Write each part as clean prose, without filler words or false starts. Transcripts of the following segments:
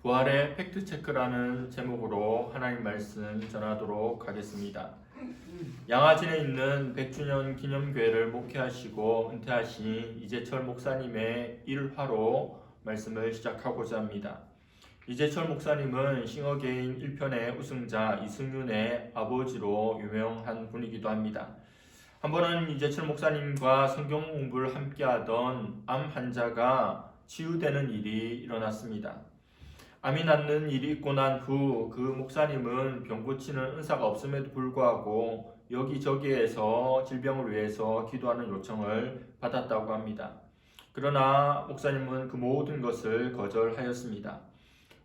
부활의 팩트체크라는 제목으로 하나님 말씀 전하도록 하겠습니다. 양아진에 있는 100주년 기념교회를 목회하시고 은퇴하신 이재철 목사님의 일화로 말씀을 시작하고자 합니다. 이재철 목사님은 싱어게인 1편의 우승자 이승윤의 아버지로 유명한 분이기도 합니다. 한 번은 이재철 목사님과 성경 공부를 함께하던 암 환자가 치유되는 일이 일어났습니다. 암이 낫는 일이 있고 난 후 그 목사님은 병 고치는 은사가 없음에도 불구하고 여기저기에서 질병을 위해서 기도하는 요청을 받았다고 합니다. 그러나 목사님은 그 모든 것을 거절하였습니다.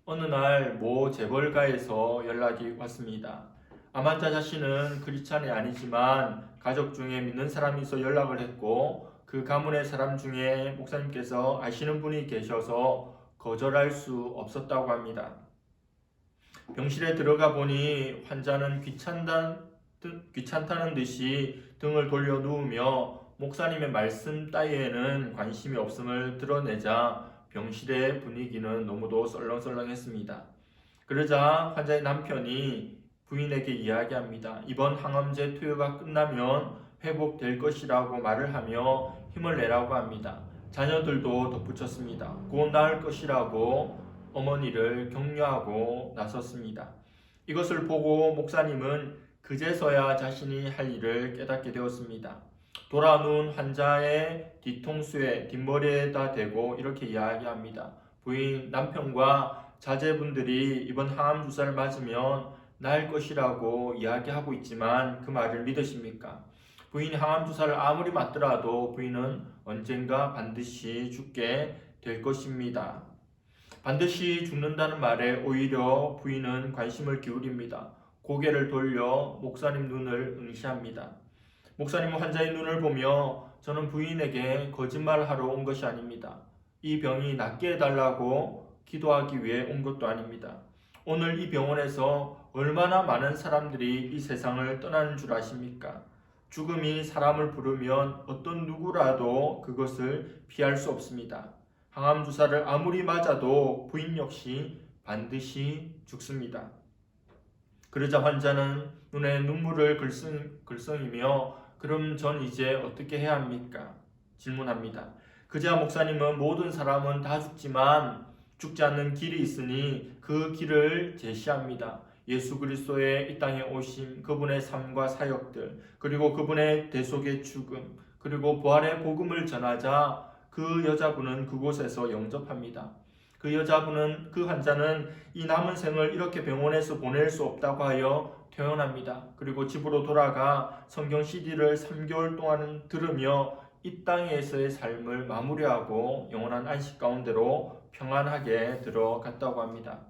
어느 날 모 재벌가에서 연락이 왔습니다. 암 환자 자신은 크리스찬이 아니지만 가족 중에 믿는 사람이 있어 연락을 했고 그 가문의 사람 중에 목사님께서 아시는 분이 계셔서 거절할 수 없었다고 합니다. 병실에 들어가 보니 환자는 귀찮다는 듯이 등을 돌려 누우며 목사님의 말씀 따위에는 관심이 없음을 드러내자 병실의 분위기는 너무도 썰렁썰렁했습니다. 그러자 환자의 남편이 부인에게 이야기합니다. 이번 항암제 투여가 끝나면 회복될 것이라고 말을 하며 힘을 내라고 합니다. 자녀들도 덧붙였습니다. 곧 나을 것이라고 어머니를 격려하고 나섰습니다. 이것을 보고 목사님은 그제서야 자신이 할 일을 깨닫게 되었습니다. 돌아 누운 환자의 뒤통수에 뒷머리에다 대고 이렇게 이야기합니다. 부인, 남편과 자제분들이 이번 항암 주사를 맞으면 나을 것이라고 이야기하고 있지만 그 말을 믿으십니까? 부인이 항암 주사를 아무리 맞더라도 부인은 언젠가 반드시 죽게 될 것입니다. 반드시 죽는다는 말에 오히려 부인은 관심을 기울입니다. 고개를 돌려 목사님 눈을 응시합니다. 목사님은 환자의 눈을 보며 저는 부인에게 거짓말하러 온 것이 아닙니다. 이 병이 낫게 해달라고 기도하기 위해 온 것도 아닙니다. 오늘 이 병원에서 얼마나 많은 사람들이 이 세상을 떠나는 줄 아십니까? 죽음이 사람을 부르면 어떤 누구라도 그것을 피할 수 없습니다. 항암 주사를 아무리 맞아도 부인 역시 반드시 죽습니다. 그러자 환자는 눈에 눈물을 글썽이며 그럼 전 이제 어떻게 해야 합니까? 질문합니다. 그제야 목사님은 모든 사람은 다 죽지만 죽지 않는 길이 있으니 그 길을 제시합니다. 예수 그리스도의 이 땅에 오심, 그분의 삶과 사역들, 그리고 그분의 대속의 죽음, 그리고 부활의 복음을 전하자 그 여자분은 그곳에서 영접합니다. 그 환자는 이 남은 생을 이렇게 병원에서 보낼 수 없다고 하여 퇴원합니다. 그리고 집으로 돌아가 성경 CD를 3개월 동안 들으며 이 땅에서의 삶을 마무리하고 영원한 안식 가운데로 평안하게 들어갔다고 합니다.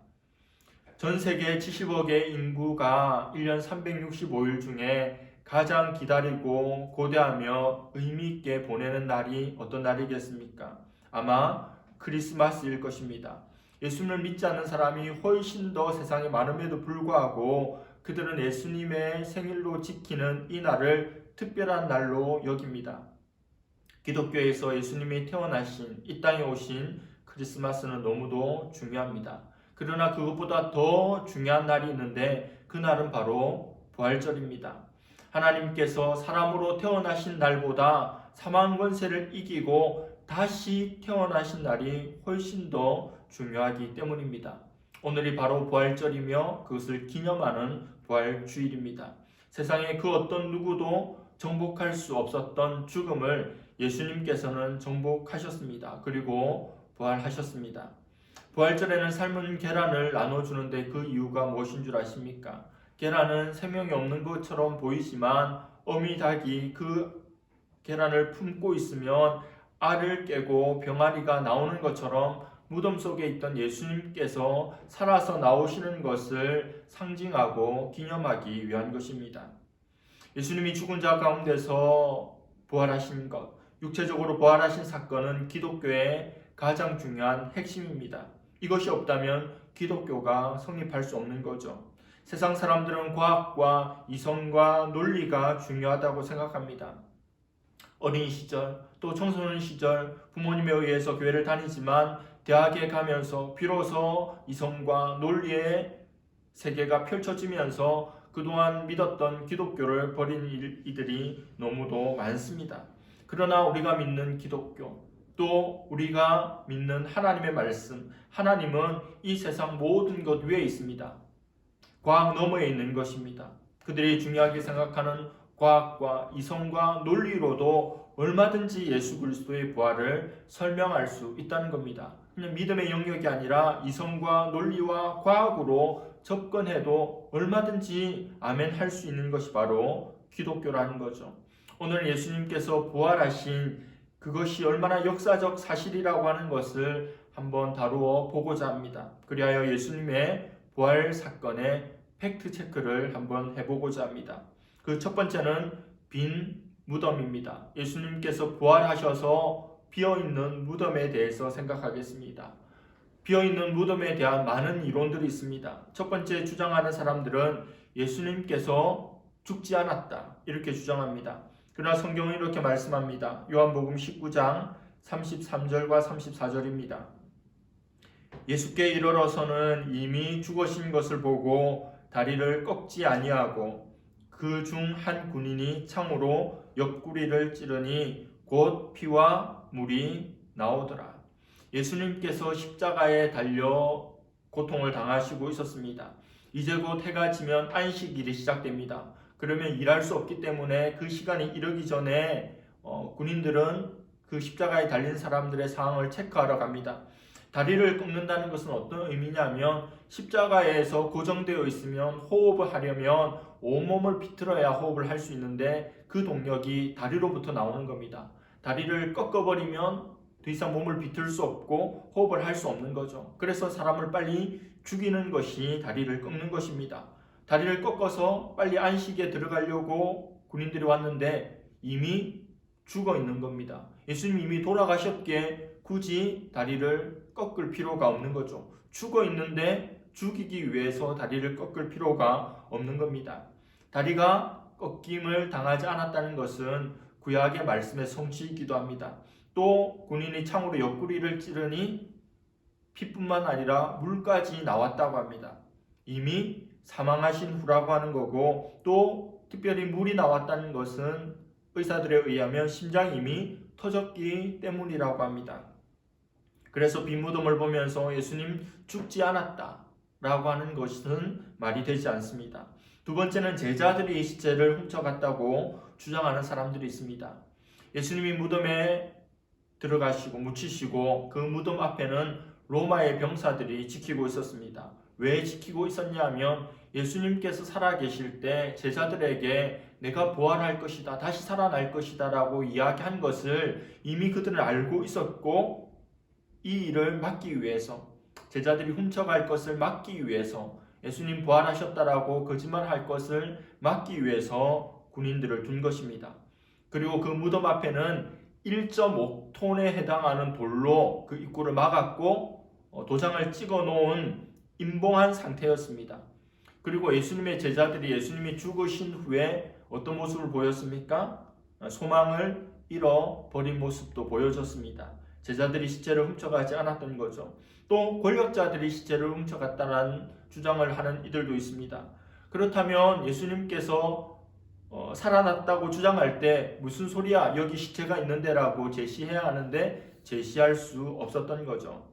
전 세계 70억의 인구가 1년 365일 중에 가장 기다리고 고대하며 의미있게 보내는 날이 어떤 날이겠습니까? 아마 크리스마스일 것입니다. 예수님을 믿지 않는 사람이 훨씬 더 세상에 많음에도 불구하고 그들은 예수님의 생일로 지키는 이 날을 특별한 날로 여깁니다. 기독교에서 예수님이 태어나신 이 땅에 오신 크리스마스는 너무도 중요합니다. 그러나 그것보다 더 중요한 날이 있는데 그 날은 바로 부활절입니다. 하나님께서 사람으로 태어나신 날보다 사망 권세를 이기고 다시 태어나신 날이 훨씬 더 중요하기 때문입니다. 오늘이 바로 부활절이며 그것을 기념하는 부활주일입니다. 세상에 그 어떤 누구도 정복할 수 없었던 죽음을 예수님께서는 정복하셨습니다. 그리고 부활하셨습니다. 부활절에는 삶은 계란을 나눠주는데 그 이유가 무엇인 줄 아십니까? 계란은 생명이 없는 것처럼 보이지만 어미 닭이 그 계란을 품고 있으면 알을 깨고 병아리가 나오는 것처럼 무덤 속에 있던 예수님께서 살아서 나오시는 것을 상징하고 기념하기 위한 것입니다. 예수님이 죽은 자 가운데서 부활하신 것, 육체적으로 부활하신 사건은 기독교의 가장 중요한 핵심입니다. 이것이 없다면 기독교가 성립할 수 없는 거죠. 세상 사람들은 과학과 이성과 논리가 중요하다고 생각합니다. 어린 시절 또 청소년 시절 부모님에 의해서 교회를 다니지만 대학에 가면서 비로소 이성과 논리의 세계가 펼쳐지면서 그동안 믿었던 기독교를 버린 이들이 너무도 많습니다. 그러나 우리가 믿는 기독교, 또 우리가 믿는 하나님의 말씀, 하나님은 이 세상 모든 것 위에 있습니다. 과학 너머에 있는 것입니다. 그들이 중요하게 생각하는 과학과 이성과 논리로도 얼마든지 예수 그리스도의 부활을 설명할 수 있다는 겁니다. 그냥 믿음의 영역이 아니라 이성과 논리와 과학으로 접근해도 얼마든지 아멘 할 수 있는 것이 바로 기독교라는 거죠. 오늘 예수님께서 부활하신 그것이 얼마나 역사적 사실이라고 하는 것을 한번 다루어 보고자 합니다. 그리하여 예수님의 부활 사건의 팩트 체크를 한번 해보고자 합니다. 그 첫 번째는 빈 무덤입니다. 예수님께서 부활하셔서 비어있는 무덤에 대해서 생각하겠습니다. 비어있는 무덤에 대한 많은 이론들이 있습니다. 첫 번째 주장하는 사람들은 예수님께서 죽지 않았다 이렇게 주장합니다. 그러나 성경은 이렇게 말씀합니다. 요한복음 19장 33절과 34절입니다. 예수께 이르러서는 이미 죽으신 것을 보고 다리를 꺾지 아니하고 그 중 한 군인이 창으로 옆구리를 찌르니 곧 피와 물이 나오더라. 예수님께서 십자가에 달려 고통을 당하시고 있었습니다. 이제 곧 해가 지면 안식일이 시작됩니다. 그러면 일할 수 없기 때문에 그 시간이 이르기 전에 군인들은 그 십자가에 달린 사람들의 상황을 체크하러 갑니다. 다리를 꺾는다는 것은 어떤 의미냐면 십자가에서 고정되어 있으면 호흡을 하려면 온몸을 비틀어야 호흡을 할 수 있는데 그 동력이 다리로부터 나오는 겁니다. 다리를 꺾어버리면 더 이상 몸을 비틀 수 없고 호흡을 할 수 없는 거죠. 그래서 사람을 빨리 죽이는 것이 다리를 꺾는 것입니다. 다리를 꺾어서 빨리 안식에 들어가려고 군인들이 왔는데 이미 죽어 있는 겁니다. 예수님이 이미 돌아가셨기에 굳이 다리를 꺾을 필요가 없는 거죠. 죽어 있는데 죽이기 위해서 다리를 꺾을 필요가 없는 겁니다. 다리가 꺾임을 당하지 않았다는 것은 구약의 말씀의 성취이기도 합니다. 또 군인이 창으로 옆구리를 찌르니 피뿐만 아니라 물까지 나왔다고 합니다. 이미 사망하신 후라고 하는 거고, 또 특별히 물이 나왔다는 것은 의사들에 의하면 심장이 이미 터졌기 때문이라고 합니다. 그래서 빈 무덤을 보면서 예수님 죽지 않았다 라고 하는 것은 말이 되지 않습니다. 두 번째는 제자들이 이 시체를 훔쳐갔다고 주장하는 사람들이 있습니다. 예수님이 무덤에 들어가시고 묻히시고 그 무덤 앞에는 로마의 병사들이 지키고 있었습니다. 왜 지키고 있었냐 하면 예수님께서 살아계실 때 제자들에게 내가 부활할 것이다, 다시 살아날 것이다 라고 이야기한 것을 이미 그들은 알고 있었고, 이 일을 막기 위해서, 제자들이 훔쳐갈 것을 막기 위해서, 예수님 부활하셨다라고 거짓말할 것을 막기 위해서 군인들을 둔 것입니다. 그리고 그 무덤 앞에는 1.5톤에 해당하는 돌로 그 입구를 막았고 도장을 찍어 놓은 임봉한 상태였습니다. 그리고 예수님의 제자들이 예수님이 죽으신 후에 어떤 모습을 보였습니까? 소망을 잃어버린 모습도 보여줬습니다. 제자들이 시체를 훔쳐가지 않았던 거죠. 또 권력자들이 시체를 훔쳐갔다는 주장을 하는 이들도 있습니다. 그렇다면 예수님께서 살아났다고 주장할 때 무슨 소리야, 여기 시체가 있는데 라고 제시해야 하는데 제시할 수 없었던 거죠.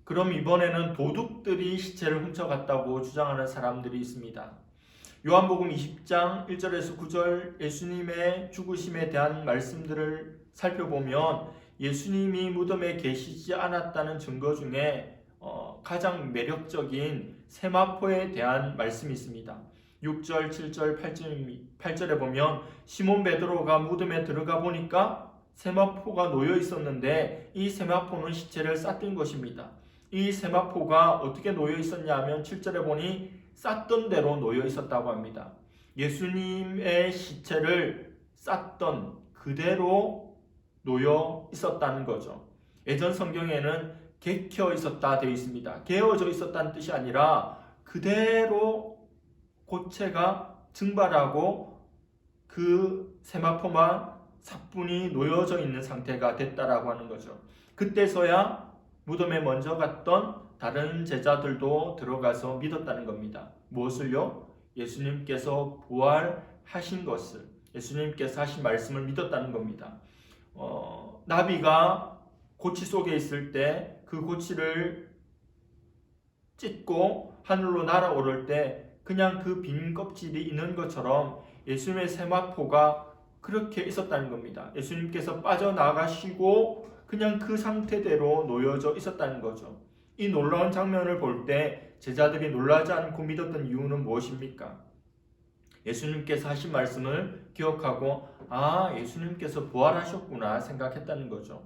그럼 이번에는 도둑들이 시체를 훔쳐갔다고 주장하는 사람들이 있습니다. 요한복음 20장 1절에서 9절 예수님의 죽으심에 대한 말씀들을 살펴보면 예수님이 무덤에 계시지 않았다는 증거 중에 가장 매력적인 세마포에 대한 말씀이 있습니다. 6절, 7절, 8절에 보면 시몬 베드로가 무덤에 들어가 보니까 세마포가 놓여 있었는데 이 세마포는 시체를 쌌던 것입니다. 이 세마포가 어떻게 놓여 있었냐 하면 7절에 보니 쌌던 대로 놓여 있었다고 합니다. 예수님의 시체를 쌌던 그대로 놓여 있었다는 거죠. 예전 성경에는 객혀 있었다 되어 있습니다. 개어져 있었다는 뜻이 아니라 그대로 고체가 증발하고 그 세마포만 사뿐히 놓여져 있는 상태가 됐다라고 하는 거죠. 그때서야 무덤에 먼저 갔던 다른 제자들도 들어가서 믿었다는 겁니다. 무엇을요? 예수님께서 부활하신 것을, 예수님께서 하신 말씀을 믿었다는 겁니다. 나비가 고치 속에 있을 때 그 고치를 찢고 하늘로 날아오를 때 그냥 그 빈 껍질이 있는 것처럼 예수님의 세마포가 그렇게 있었다는 겁니다. 예수님께서 빠져나가시고 그냥 그 상태대로 놓여져 있었다는 거죠. 이 놀라운 장면을 볼 때 제자들이 놀라지 않고 믿었던 이유는 무엇입니까? 예수님께서 하신 말씀을 기억하고 예수님께서 부활하셨구나 생각했다는 거죠.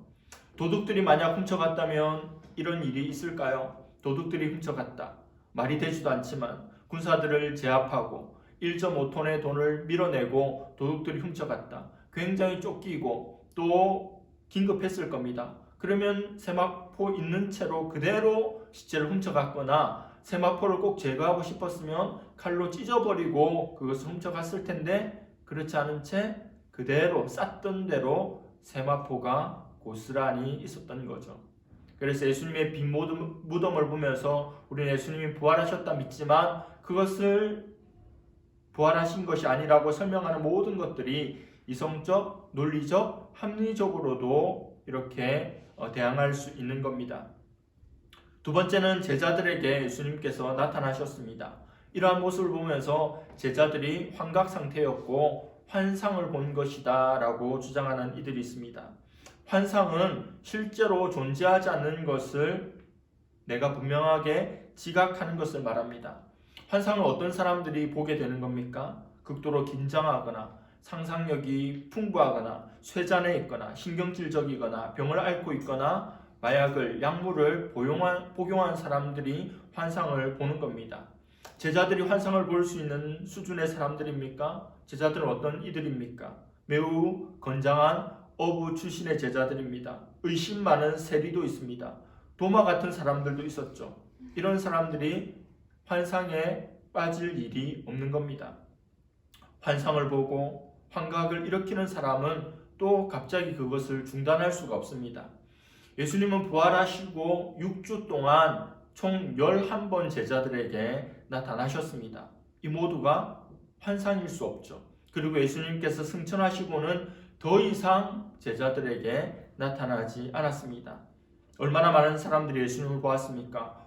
도둑들이 만약 훔쳐갔다면 이런 일이 있을까요? 도둑들이 훔쳐갔다. 말이 되지도 않지만 군사들을 제압하고 1.5톤의 돈을 밀어내고 도둑들이 훔쳐갔다. 굉장히 쫓기고 또 긴급했을 겁니다. 그러면 세마포 있는 채로 그대로 시체를 훔쳐갔거나 세마포를 꼭 제거하고 싶었으면 칼로 찢어버리고 그것을 훔쳐갔을 텐데 그렇지 않은 채 그대로 쌌던 대로 세마포가 고스란히 있었던 거죠. 그래서 예수님의 빈 무덤을 보면서 우리는 예수님이 부활하셨다 믿지만 그것을 부활하신 것이 아니라고 설명하는 모든 것들이 이성적, 논리적, 합리적으로도 이렇게 대항할 수 있는 겁니다. 두 번째는 제자들에게 예수님께서 나타나셨습니다. 이러한 모습을 보면서 제자들이 환각 상태였고 환상을 본 것이다 라고 주장하는 이들이 있습니다. 환상은 실제로 존재하지 않는 것을 내가 분명하게 지각하는 것을 말합니다. 환상을 어떤 사람들이 보게 되는 겁니까? 극도로 긴장하거나 상상력이 풍부하거나 쇠잔에 있거나 신경질적이거나 병을 앓고 있거나 마약을, 약물을 복용한 사람들이 환상을 보는 겁니다. 제자들이 환상을 볼 수 있는 수준의 사람들입니까? 제자들은 어떤 이들입니까? 매우 건장한 어부 출신의 제자들입니다. 의심 많은 세리도 있습니다. 도마 같은 사람들도 있었죠. 이런 사람들이 환상에 빠질 일이 없는 겁니다. 환상을 보고 환각을 일으키는 사람은 또 갑자기 그것을 중단할 수가 없습니다. 예수님은 부활하시고 6주 동안 총 11번 제자들에게 나타나셨습니다. 이 모두가 환상일 수 없죠. 그리고 예수님께서 승천하시고는 더 이상 제자들에게 나타나지 않았습니다. 얼마나 많은 사람들이 예수님을 보았습니까?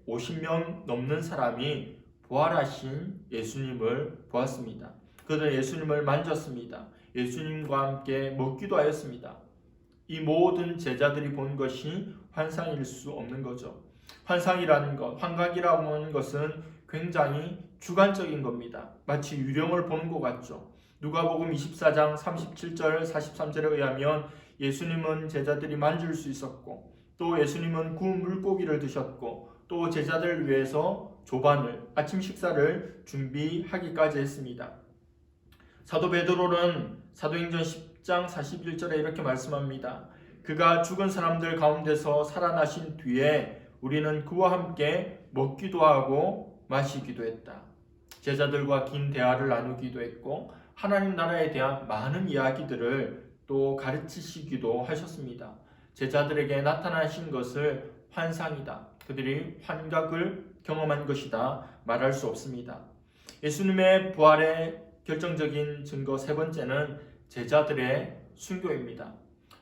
550명 넘는 사람이 부활하신 예수님을 보았습니다. 그들은 예수님을 만졌습니다. 예수님과 함께 먹기도 하였습니다. 이 모든 제자들이 본 것이 환상일 수 없는 거죠. 환상이라는 것, 환각이라고 하는 것은 굉장히 주관적인 겁니다. 마치 유령을 보는 것 같죠. 누가복음 24장 37절 43절에 의하면 예수님은 제자들이 만질 수 있었고 또 예수님은 구운 물고기를 드셨고 또 제자들을 위해서 조반을 아침 식사를 준비하기까지 했습니다. 사도 베드로는 사도행전 10장 41절에 이렇게 말씀합니다. 그가 죽은 사람들 가운데서 살아나신 뒤에 우리는 그와 함께 먹기도 하고 마시기도 했다. 제자들과 긴 대화를 나누기도 했고 하나님 나라에 대한 많은 이야기들을 또 가르치시기도 하셨습니다. 제자들에게 나타나신 것을 환상이다. 그들이 환각을 경험한 것이다. 말할 수 없습니다. 예수님의 부활의 결정적인 증거 세 번째는 제자들의 순교입니다.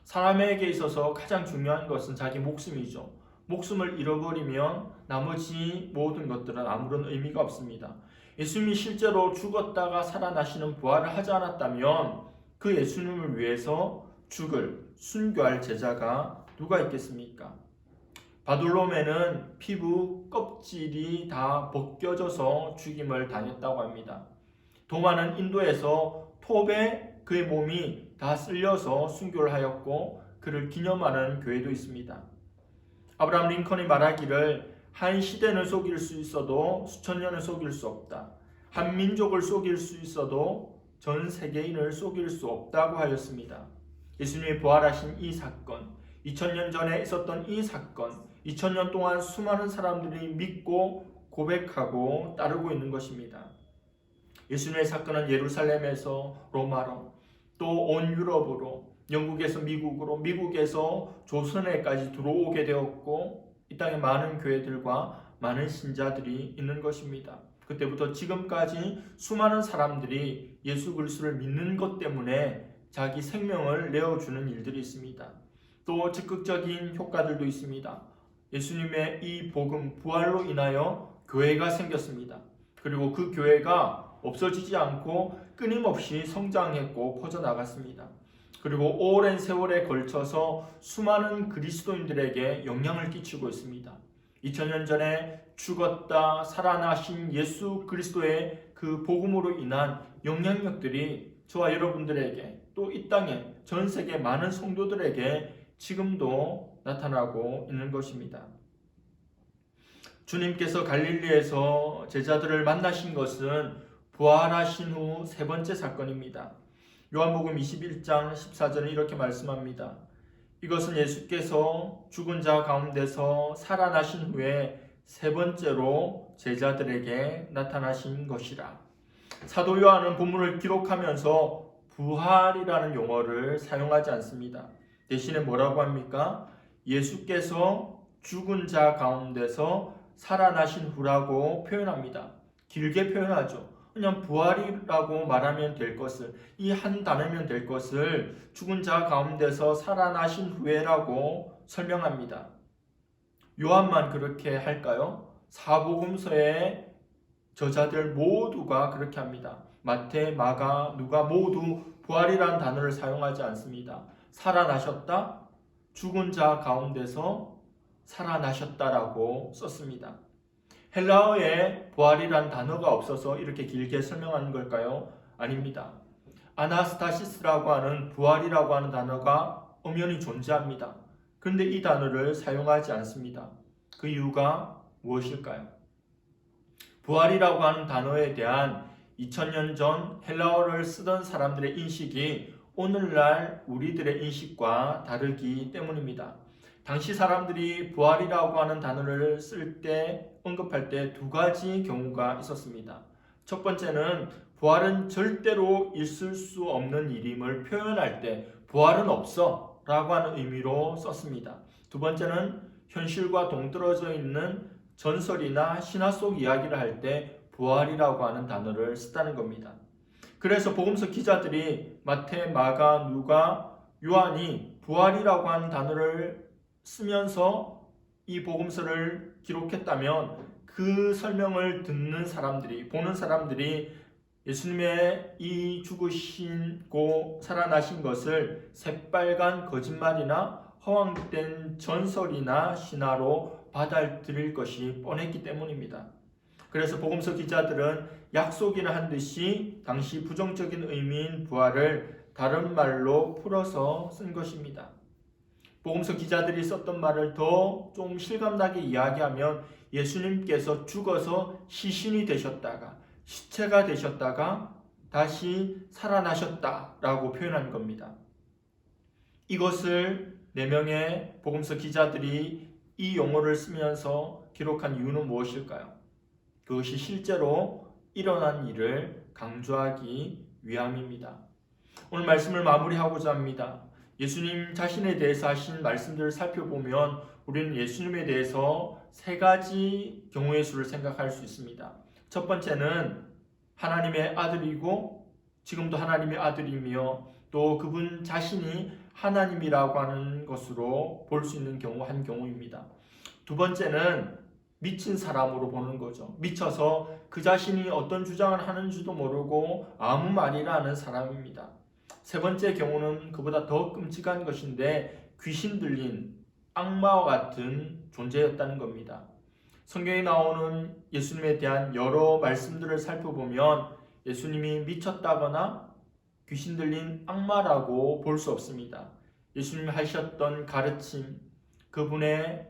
사람에게 있어서 가장 중요한 것은 자기 목숨이죠. 목숨을 잃어버리면 나머지 모든 것들은 아무런 의미가 없습니다. 예수님이 실제로 죽었다가 살아나시는 부활을 하지 않았다면 그 예수님을 위해서 순교할 제자가 누가 있겠습니까? 바돌로메는 피부 껍질이 다 벗겨져서 죽임을 당했다고 합니다. 도마는 인도에서 톱에 그의 몸이 다 쓸려서 순교를 하였고 그를 기념하는 교회도 있습니다. 아브라함 링컨이 말하기를 한 시대는 속일 수 있어도 수천 년을 속일 수 없다. 한 민족을 속일 수 있어도 전 세계인을 속일 수 없다고 하였습니다. 예수님이 부활하신 이 사건, 2000년 전에 있었던 이 사건, 2000년 동안 수많은 사람들이 믿고 고백하고 따르고 있는 것입니다. 예수님의 사건은 예루살렘에서 로마로 또 온 유럽으로 영국에서 미국으로, 미국에서 조선에까지 들어오게 되었고 이 땅에 많은 교회들과 많은 신자들이 있는 것입니다. 그때부터 지금까지 수많은 사람들이 예수 그리스도를 믿는 것 때문에 자기 생명을 내어주는 일들이 있습니다. 또 적극적인 효과들도 있습니다. 예수님의 이 복음, 부활로 인하여 교회가 생겼습니다. 그리고 그 교회가 없어지지 않고 끊임없이 성장했고 퍼져나갔습니다. 그리고 오랜 세월에 걸쳐서 수많은 그리스도인들에게 영향을 끼치고 있습니다. 2000년 전에 죽었다 살아나신 예수 그리스도의 그 복음으로 인한 영향력들이 저와 여러분들에게 또 이 땅에 전 세계 많은 성도들에게 지금도 나타나고 있는 것입니다. 주님께서 갈릴리에서 제자들을 만나신 것은 부활하신 후 세 번째 사건입니다. 요한복음 21장 14절은 이렇게 말씀합니다. 이것은 예수께서 죽은 자 가운데서 살아나신 후에 세 번째로 제자들에게 나타나신 것이라. 사도 요한은 본문을 기록하면서 부활이라는 용어를 사용하지 않습니다. 대신에 뭐라고 합니까? 예수께서 죽은 자 가운데서 살아나신 후라고 표현합니다. 길게 표현하죠. 그냥 부활이라고 말하면 될 것을, 이 한 단어면 될 것을 죽은 자 가운데서 살아나신 후에라고 설명합니다. 요한만 그렇게 할까요? 사복음서의 저자들 모두가 그렇게 합니다. 마태, 마가, 누가 모두 부활이라는 단어를 사용하지 않습니다. 살아나셨다, 죽은 자 가운데서 살아나셨다라고 썼습니다. 헬라어에 부활이란 단어가 없어서 이렇게 길게 설명하는 걸까요? 아닙니다. 아나스타시스라고 하는 부활이라고 하는 단어가 엄연히 존재합니다. 그런데 이 단어를 사용하지 않습니다. 그 이유가 무엇일까요? 부활이라고 하는 단어에 대한 2000년 전 헬라어를 쓰던 사람들의 인식이 오늘날 우리들의 인식과 다르기 때문입니다. 당시 사람들이 부활이라고 하는 단어를 쓸 때, 언급할 때 두 가지 경우가 있었습니다. 첫 번째는 부활은 절대로 있을 수 없는 일임을 표현할 때 부활은 없어 라고 하는 의미로 썼습니다. 두 번째는 현실과 동떨어져 있는 전설이나 신화 속 이야기를 할 때 부활이라고 하는 단어를 썼다는 겁니다. 그래서 복음서 기자들이 마태, 마가, 누가, 요한이 부활이라고 하는 단어를 쓰면서 이 복음서를 기록했다면 그 설명을 듣는 사람들이, 보는 사람들이 예수님의 이 죽으시고 살아나신 것을 새빨간 거짓말이나 허황된 전설이나 신화로 받아들일 것이 뻔했기 때문입니다. 그래서 복음서 기자들은 약속이나 한 듯이 당시 부정적인 의미인 부활을 다른 말로 풀어서 쓴 것입니다. 복음서 기자들이 썼던 말을 더 좀 실감나게 이야기하면 예수님께서 죽어서 시신이 되셨다가 시체가 되셨다가 다시 살아나셨다라고 표현한 겁니다. 이것을 4명의 복음서 기자들이 이 용어를 쓰면서 기록한 이유는 무엇일까요? 그것이 실제로 일어난 일을 강조하기 위함입니다. 오늘 말씀을 마무리하고자 합니다. 예수님 자신에 대해서 하신 말씀들을 살펴보면 우리는 예수님에 대해서 3가지 경우의 수를 생각할 수 있습니다. 첫 번째는 하나님의 아들이고 지금도 하나님의 아들이며 또 그분 자신이 하나님이라고 하는 것으로 볼 수 있는 경우 한 경우입니다. 두 번째는 미친 사람으로 보는 거죠. 미쳐서 그 자신이 어떤 주장을 하는지도 모르고 아무 말이나 하는 사람입니다. 세 번째 경우는 그보다 더 끔찍한 것인데 귀신 들린 악마와 같은 존재였다는 겁니다. 성경에 나오는 예수님에 대한 여러 말씀들을 살펴보면 예수님이 미쳤다거나 귀신 들린 악마라고 볼 수 없습니다. 예수님이 하셨던 가르침, 그분의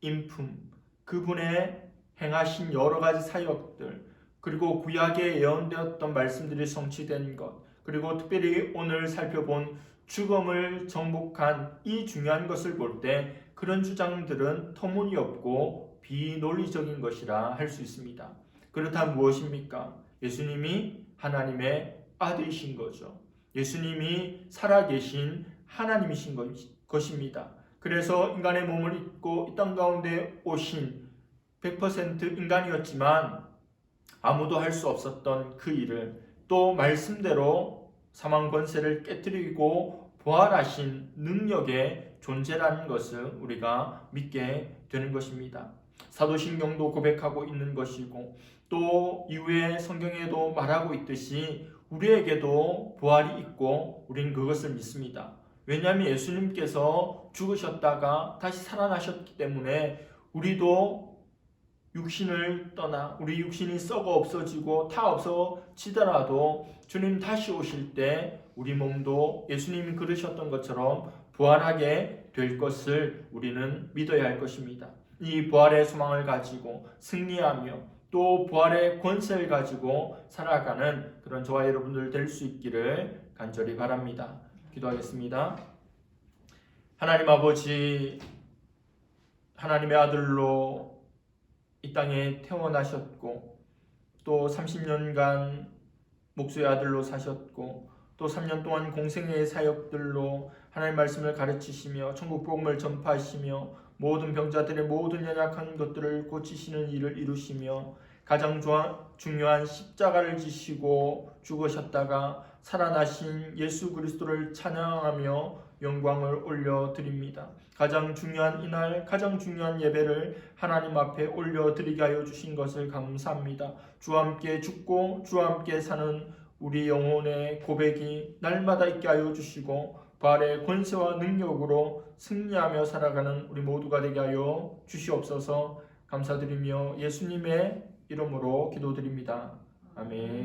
인품, 그분의 행하신 여러 가지 사역들, 그리고 구약에 예언되었던 말씀들이 성취된 것, 그리고 특별히 오늘 살펴본 죽음을 정복한 이 중요한 것을 볼 때 그런 주장들은 터무니없고 비논리적인 것이라 할 수 있습니다. 그렇다면 무엇입니까? 예수님이 하나님의 아들이신 거죠. 예수님이 살아계신 하나님이신 것입니다. 그래서 인간의 몸을 입고 이 땅 가운데 오신 100% 인간이었지만 아무도 할 수 없었던 그 일을 또 말씀대로 사망 권세를 깨뜨리고 부활하신 능력의 존재라는 것을 우리가 믿게 되는 것입니다. 사도신경도 고백하고 있는 것이고 또 이후에 성경에도 말하고 있듯이 우리에게도 부활이 있고 우리는 그것을 믿습니다. 왜냐하면 예수님께서 죽으셨다가 다시 살아나셨기 때문에 우리도 육신을 떠나 우리 육신이 썩어 없어지고 타 없어지더라도 주님 다시 오실 때 우리 몸도 예수님이 그러셨던 것처럼 부활하게 될 것을 우리는 믿어야 할 것입니다. 이 부활의 소망을 가지고 승리하며 또 부활의 권세를 가지고 살아가는 그런 저와 여러분들 될 수 있기를 간절히 바랍니다. 기도하겠습니다. 하나님 아버지, 하나님의 아들로 이 땅에 태어나셨고 또 30년간 목수의 아들로 사셨고 또 3년 동안 공생의 사역들로 하나님의 말씀을 가르치시며 천국 복음을 전파하시며 모든 병자들의 모든 연약한 것들을 고치시는 일을 이루시며 가장 중요한 십자가를 지시고 죽으셨다가 살아나신 예수 그리스도를 찬양하며 영광을 올려드립니다. 가장 중요한 이날 가장 중요한 예배를 하나님 앞에 올려드리게 하여 주신 것을 감사합니다. 주와 함께 죽고 주와 함께 사는 우리 영혼의 고백이 날마다 있게 하여 주시고 부활의 권세와 능력으로 승리하며 살아가는 우리 모두가 되게 하여 주시옵소서. 감사드리며 예수님의 이름으로 기도드립니다. 아멘.